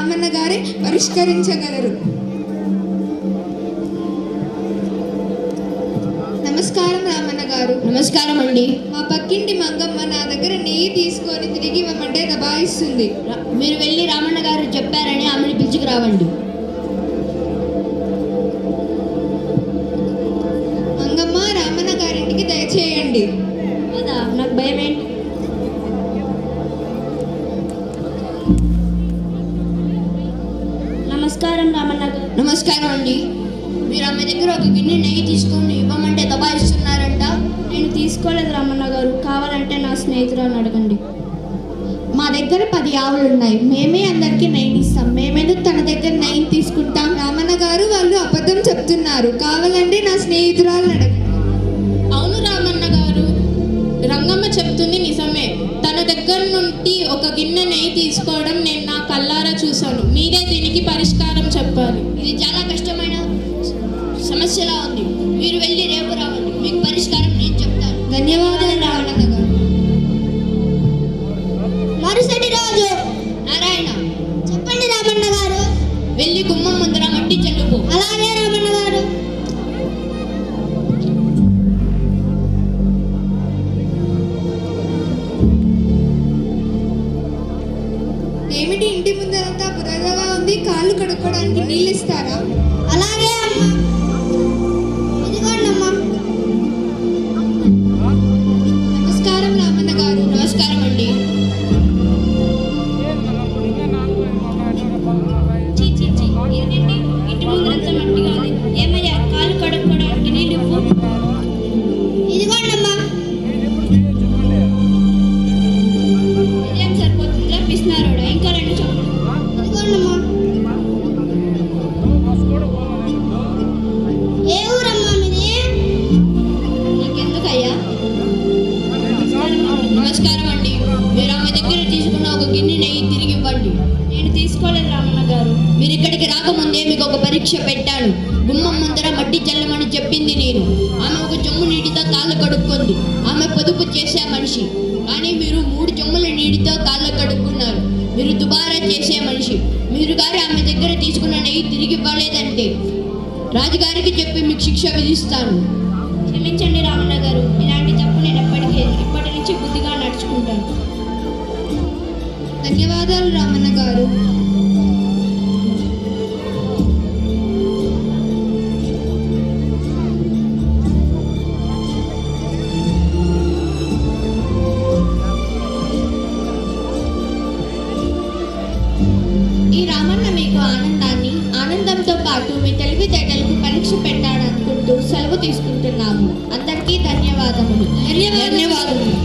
రామన్న గారే పరిష్కరించగలరు. నమస్కారం రామన్న గారు. నమస్కారం అండి. మా పక్కింటి మంగమ్మ నా దగ్గర నెయ్యి తీసుకొని తిరిగి ఇవ్వమంటే దబాయిస్తుంది. మీరు వెళ్ళి రామన్న గారు చెప్పారని ఆమెను పిలుచుకురావండి. మంగమ్మ, రామన్న గారింటికి దయచేయండి. అదా నాకు భయం ఏంటి? నమస్కారం రామన్న గారు. నమస్కారం అండి. మీరు ఆమె దగ్గర ఒక గిన్నె నెయ్యి తీసుకొని ఇవ్వమంటే దబాయిస్తున్నారంట. నేను తీసుకోలేదు రామన్న గారు, కావాలంటే నా స్నేహితురాలను అడగండి. మా దగ్గర 10 ఆవులు ఉన్నాయి. మేమే అందరికీ నెయ్యి ఇస్తాం. మేమేందుకు తన దగ్గర నెయ్యి తీసుకుంటాం? రామన్న గారు, వాళ్ళు అబద్ధం చెప్తున్నారు. కావాలంటే నా స్నేహితురాలను అడగండి. అవును రామన్న గారు, రంగమ్మ చెప్తుంది నిజమే. తన దగ్గర నుండి ఒక గిన్నె నెయ్యి తీసుకోవడం నేను నా కళ్ళారా చూశాను. మీరే దీనికి పరిష్కారం చెప్పాలి. ఇది చాలా కష్టమైన సమస్యలా ఉంది. మీరు వెళ్ళి రేపు రావండి, మీకు పరిష్కారం నేను చెప్తాను. ధన్యవాదాలు రామన్న గారు. మరుసటి రోజు నారాయణ, చెప్పండి రామన్న గారు. వెళ్ళి గుమ్మం ముందర మట్టి చల్లుకో. అలాగే రామన్న గారు. ఏమిటి ఇంటి ముందరంతా బురదగా ఉంది? కాళ్ళు కడుక్కోవడానికి నీళ్ళు ఇస్తారా? అలాగే అమ్మా. ఇదిగోండమ్మా. నమస్కారం రామన్న గారు. నమస్కారం అండి. చీ చీ చీ, ఏంటండి ఇంటి ముందరంతా మట్టిగా ఉంది. ఏమయ్యా, కాళ్ళు కడుక్కోవడానికి నీళ్ళు ఇవ్వు. ఇదిగోండమ్మా. ఇదేం సరిపోతుందిరా పిసినారోడా, ఇంకా 2 చెప్పులు. ఇదిగోండమ్మా. ఏ ఊరమ్మా మీది? నీకెందుకయ్యా? నమస్కారం అండి. మీరు ఆమె దగ్గర తీసుకున్న ఒక గిన్నె నెయ్యి తిరిగి ఇవ్వండి. నేను తీసుకోలేదు రామన్న గారు. మీరు ఇక్కడికి రాకముందే మీకు ఒక పరీక్ష పెట్టాను. గుమ్మం ముందర మట్టి చల్లమని చెప్పింది నేను. ఆమె ఒక చెమ్ము నీటితో కాళ్ళు కడుక్కుంది. ఆమె పొదుపు చేసే మనిషి. కానీ మీరు 3 చెమ్ముల నీటితో కాళ్ళు కడుక్కున్నారు. మీరు దుబారా చేసే మనిషి. మీరు గారు ఆమె దగ్గర తీసుకున్న నెయ్యి తిరిగి ఇవ్వలేదంటే రాజుగారికి చెప్పి మీకు శిక్ష విధిస్తాను. క్షమించండి రామన్న గారు, ఇలాంటి తప్పు నేను ఇప్పటి నుంచి బుద్ధిగా నడుచుకుంటాను. ధన్యవాదాలు రామన్న గారు. ఈ రామన్న మీకు ఆనందంతో పాటు మీ తెలివితేటలకు పరీక్ష పెట్టాడనుకుంటూ సెలవు తీసుకుంటున్నాము. అందరికీ ధన్యవాదములు. ధన్యవాదములు.